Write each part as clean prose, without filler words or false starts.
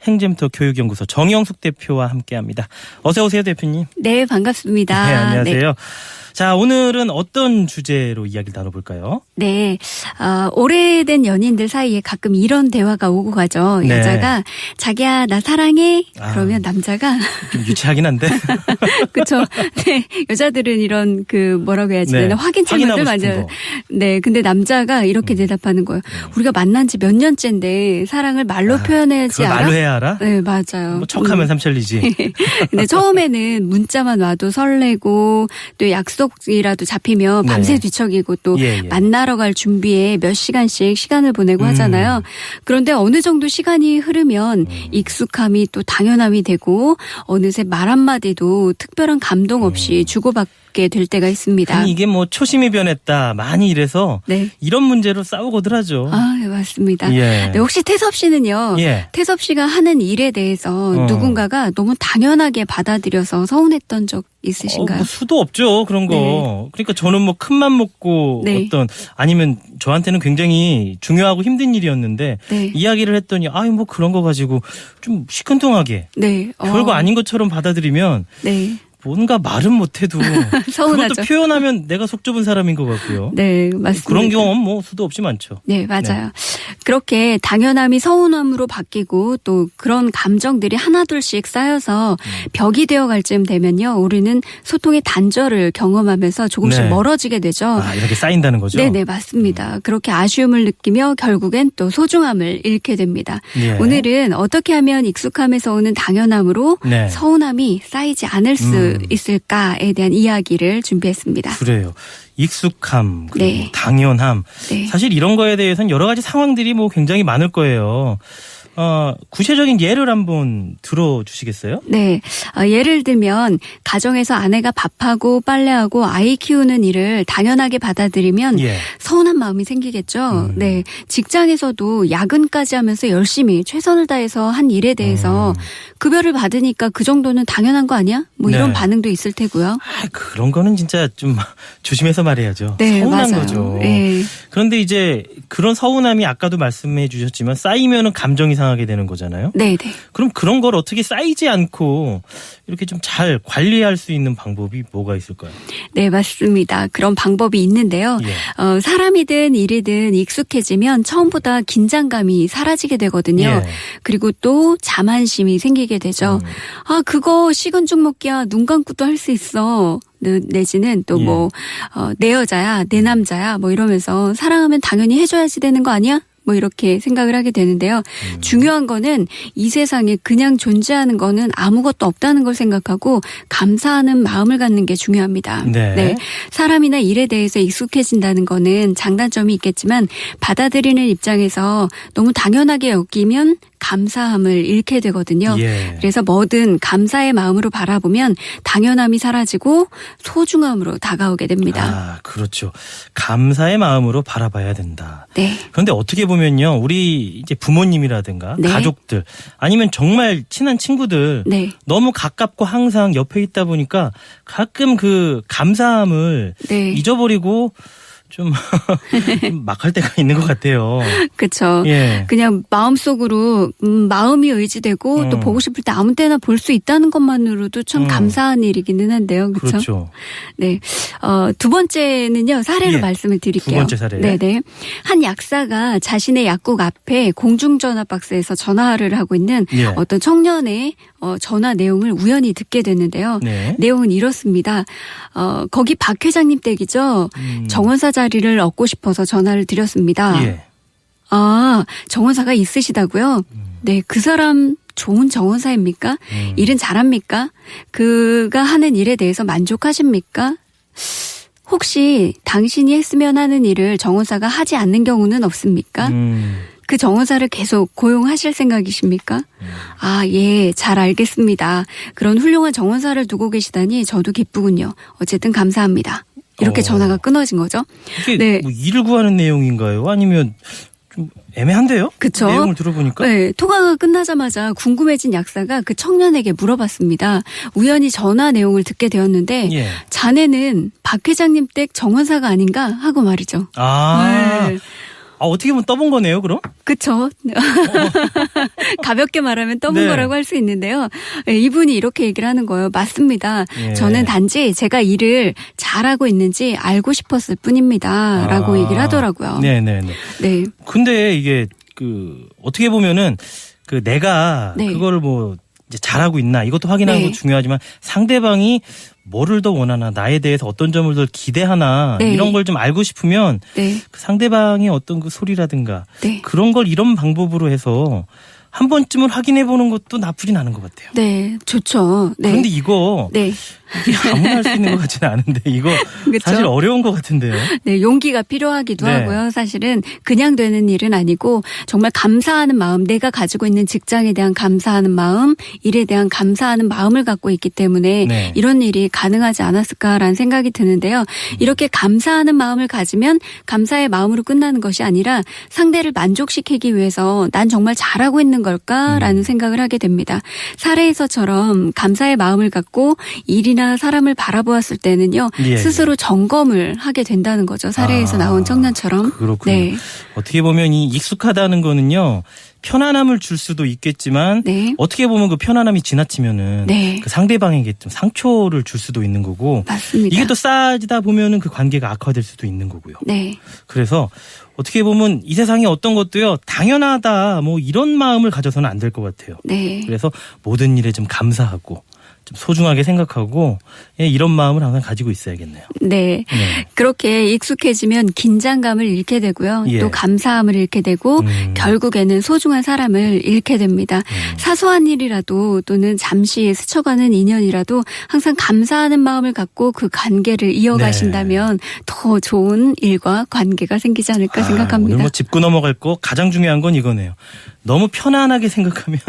행잼터 교육연구소 정영숙 대표와 함께합니다. 어서 오세요, 대표님. 네, 반갑습니다. 네, 안녕하세요. 네. 자, 오늘은 어떤 주제로 이야기를 나눠볼까요? 네, 오래된 연인들 사이에 가끔 이런 대화가 오고 가죠. 네. 여자가 자기야 나 사랑해. 그러면 남자가 좀 유치하긴 한데. 그렇죠. 네, 여자들은 이런 뭐라고 해야지 네. 되나 확인체문들 확인하고 싶은 맞아요. 거. 네, 근데 남자가 이렇게 대답하는 거예요. 우리가 만난 지 몇 년째인데 사랑을 말로 표현해야지 그걸 알아? 말로 해야 알아? 네, 맞아요. 뭐 척하면 삼천리지. 근데 처음에는 문자만 와도 설레고 또 약속이라도 잡히면 밤새 네. 뒤척이고 또 예. 만나러 갈 준비에 몇 시간씩 시간을 보내고 하잖아요. 그런데 어느 정도 시간이 흐르면 익숙함이 또 당연함이 되고 어느새 말 한마디도 특별한 감동 없이 주고받게 될 때가 있습니다. 아니, 이게 뭐 초심이 변했다 많이 이래서 네. 이런 문제로 싸우고들 하죠. 아, 네, 맞습니다. 예. 네, 혹시 태섭 씨는요. 예. 태섭 씨가 하는 일에 대해서 누군가가 너무 당연하게 받아들여서 서운했던 적 있으신가요? 뭐 수도 없죠, 그런 거. 네. 그러니까 저는 뭐 큰맘 먹고 네. 아니면 저한테는 굉장히 중요하고 힘든 일이었는데 네. 이야기를 했더니 뭐 그런 거 가지고 좀 시큰둥하게 네. 별거 아닌 것처럼 받아들이면 네. 뭔가 말은 못해도 서운하죠. 그것도 표현하면 내가 속 좁은 사람인 것 같고요. 네, 맞습니다. 그런 경험 뭐 수도 없이 많죠. 네, 맞아요. 그렇게 당연함이 서운함으로 바뀌고 또 그런 감정들이 하나둘씩 쌓여서 벽이 되어갈 쯤 되면요. 우리는 소통의 단절을 경험하면서 조금씩 네. 멀어지게 되죠. 이렇게 쌓인다는 거죠? 네, 맞습니다. 그렇게 아쉬움을 느끼며 결국엔 또 소중함을 잃게 됩니다. 예. 오늘은 어떻게 하면 익숙함에서 오는 당연함으로 네. 서운함이 쌓이지 않을 수 있을까에 대한 이야기를 준비했습니다. 그래요. 익숙함, 그리고 네. 당연함. 네. 사실 이런 거에 대해서는 여러 가지 상황들이 뭐 굉장히 많을 거예요. 구체적인 예를 한번 들어주시겠어요? 네. 예를 들면 가정에서 아내가 밥하고 빨래하고 아이 키우는 일을 당연하게 받아들이면 예. 서운한 마음이 생기겠죠. 네. 직장에서도 야근까지 하면서 열심히 최선을 다해서 한 일에 대해서 급여를 받으니까 그 정도는 당연한 거 아니야? 뭐 이런 네. 반응도 있을 테고요. 그런 거는 진짜 좀 조심해서 말해야죠. 네, 서운한 맞아요. 거죠. 네. 그런데 이제 그런 서운함이 아까도 말씀해 주셨지만 쌓이면은 감정이 상하게 되는 거잖아요. 네, 네. 그럼 그런 걸 어떻게 쌓이지 않고 이렇게 좀 잘 관리할 수 있는 방법이 뭐가 있을까요? 네, 맞습니다. 그런 방법이 있는데요. 예. 사람이든 일이든 익숙해지면 처음보다 긴장감이 사라지게 되거든요. 예. 그리고 또 자만심이 생기게 되죠. 그거 식은 죽 먹기야 눈 감고도 할 수 있어. 내지는 또 뭐 내 여자야, 내 남자야 뭐 이러면서 사랑하면 당연히 해줘야지 되는 거 아니야? 뭐 이렇게 생각을 하게 되는데요. 중요한 거는 이 세상에 그냥 존재하는 거는 아무것도 없다는 걸 생각하고 감사하는 마음을 갖는 게 중요합니다. 네. 사람이나 일에 대해서 익숙해진다는 거는 장단점이 있겠지만 받아들이는 입장에서 너무 당연하게 여기면 감사함을 잃게 되거든요. 예. 그래서 뭐든 감사의 마음으로 바라보면 당연함이 사라지고 소중함으로 다가오게 됩니다. 그렇죠. 감사의 마음으로 바라봐야 된다. 네. 그런데 어떻게 보면요, 우리 이제 부모님이라든가 네. 가족들 아니면 정말 친한 친구들 네. 너무 가깝고 항상 옆에 있다 보니까 가끔 그 감사함을 네. 잊어버리고 좀 막 할 때가 있는 것 같아요. 그렇죠. 예. 그냥 마음속으로 마음이 의지되고 또 보고 싶을 때 아무 때나 볼 수 있다는 것만으로도 참 감사한 일이기는 한데요. 그렇죠? 그렇죠. 네. 두 번째는요. 사례로 예. 말씀을 드릴게요. 두 번째 사례. 네네. 한 약사가 자신의 약국 앞에 공중전화 박스에서 전화를 하고 있는 예. 어떤 청년의 전화 내용을 우연히 듣게 됐는데요. 네. 내용은 이렇습니다. 거기 박 회장님 댁이죠. 정원사 자리를 얻고 싶어서 전화를 드렸습니다. 예. 정원사가 있으시다고요? 네, 그 사람 좋은 정원사입니까? 일은 잘합니까? 그가 하는 일에 대해서 만족하십니까? 혹시 당신이 했으면 하는 일을 정원사가 하지 않는 경우는 없습니까? 그 정원사를 계속 고용하실 생각이십니까? 예, 잘 알겠습니다. 그런 훌륭한 정원사를 두고 계시다니 저도 기쁘군요. 어쨌든 감사합니다. 이렇게 전화가 끊어진 거죠. 이게 네. 뭐 일을 구하는 내용인가요? 아니면 좀 애매한데요? 그쵸? 내용을 들어보니까. 네, 통화가 끝나자마자 궁금해진 약사가 그 청년에게 물어봤습니다. 우연히 전화 내용을 듣게 되었는데 예. 자네는 박 회장님 댁 정원사가 아닌가 하고 말이죠. 네. 어떻게 보면 떠본 거네요, 그럼? 그쵸. 가볍게 말하면 떠본 네. 거라고 할 수 있는데요. 이분이 이렇게 얘기를 하는 거예요. 맞습니다. 예. 저는 단지 제가 일을 잘하고 있는지 알고 싶었을 뿐입니다. 라고 얘기를 하더라고요. 네네네. 네. 근데 이게 어떻게 보면은 내가 네. 그거를 뭐 이제 잘하고 있나 이것도 확인하는 네. 것도 중요하지만 상대방이 뭐를 더 원하나 나에 대해서 어떤 점을 더 기대하나 네. 이런 걸 좀 알고 싶으면 네. 그 상대방의 어떤 그 소리라든가 네. 그런 걸 이런 방법으로 해서 한 번쯤은 확인해 보는 것도 나쁘진 않은 것 같아요. 네. 좋죠. 네. 그런데 이거 네. 이게 아무나 할 수 있는 것 같지는 않은데 이거 그쵸? 사실 어려운 것 같은데요. 네, 용기가 필요하기도 네. 하고요. 사실은 그냥 되는 일은 아니고 정말 감사하는 마음, 내가 가지고 있는 직장에 대한 감사하는 마음, 일에 대한 감사하는 마음을 갖고 있기 때문에 네. 이런 일이 가능하지 않았을까라는 생각이 드는데요. 이렇게 감사하는 마음을 가지면 감사의 마음으로 끝나는 것이 아니라 상대를 만족시키기 위해서 난 정말 잘하고 있는 걸까라는 생각을 하게 됩니다. 사례에서처럼 감사의 마음을 갖고 일이나 사람을 바라보았을 때는요. 예, 스스로 점검을 하게 된다는 거죠. 사례에서 나온 청년처럼. 그렇군요. 네. 어떻게 보면 이 익숙하다는 거는요. 편안함을 줄 수도 있겠지만 네. 어떻게 보면 그 편안함이 지나치면은 네. 그 상대방에게 좀 상처를 줄 수도 있는 거고 맞습니다. 이게 또 쌓이다 보면은 그 관계가 악화될 수도 있는 거고요. 네. 그래서 어떻게 보면 이 세상에 어떤 것도요. 당연하다 뭐 이런 마음을 가져서는 안 될 것 같아요. 네. 그래서 모든 일에 좀 감사하고 좀 소중하게 생각하고 이런 마음을 항상 가지고 있어야겠네요. 네. 네. 그렇게 익숙해지면 긴장감을 잃게 되고요. 예. 또 감사함을 잃게 되고 결국에는 소중한 사람을 잃게 됩니다. 사소한 일이라도 또는 잠시 스쳐가는 인연이라도 항상 감사하는 마음을 갖고 그 관계를 이어가신다면 더 좋은 일과 관계가 생기지 않을까 생각합니다. 오늘 뭐 짚고 넘어갈 거 가장 중요한 건 이거네요. 너무 편안하게 생각하면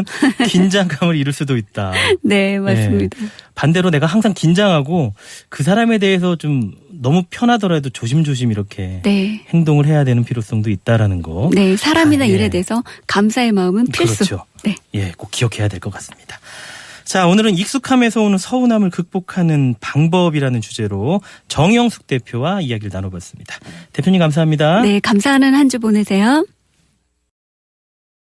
긴장감을 잃을 수도 있다. 네, 맞습니다. 반대로 내가 항상 긴장하고 그 사람에 대해서 좀 너무 편하더라도 조심조심 이렇게 네. 행동을 해야 되는 필요성도 있다라는 거. 네, 사람이나 예. 일에 대해서 감사의 마음은 필수. 그렇죠. 네. 예, 꼭 기억해야 될 것 같습니다. 자, 오늘은 익숙함에서 오는 서운함을 극복하는 방법이라는 주제로 정영숙 대표와 이야기를 나눠봤습니다. 대표님 감사합니다. 네, 감사하는 한 주 보내세요.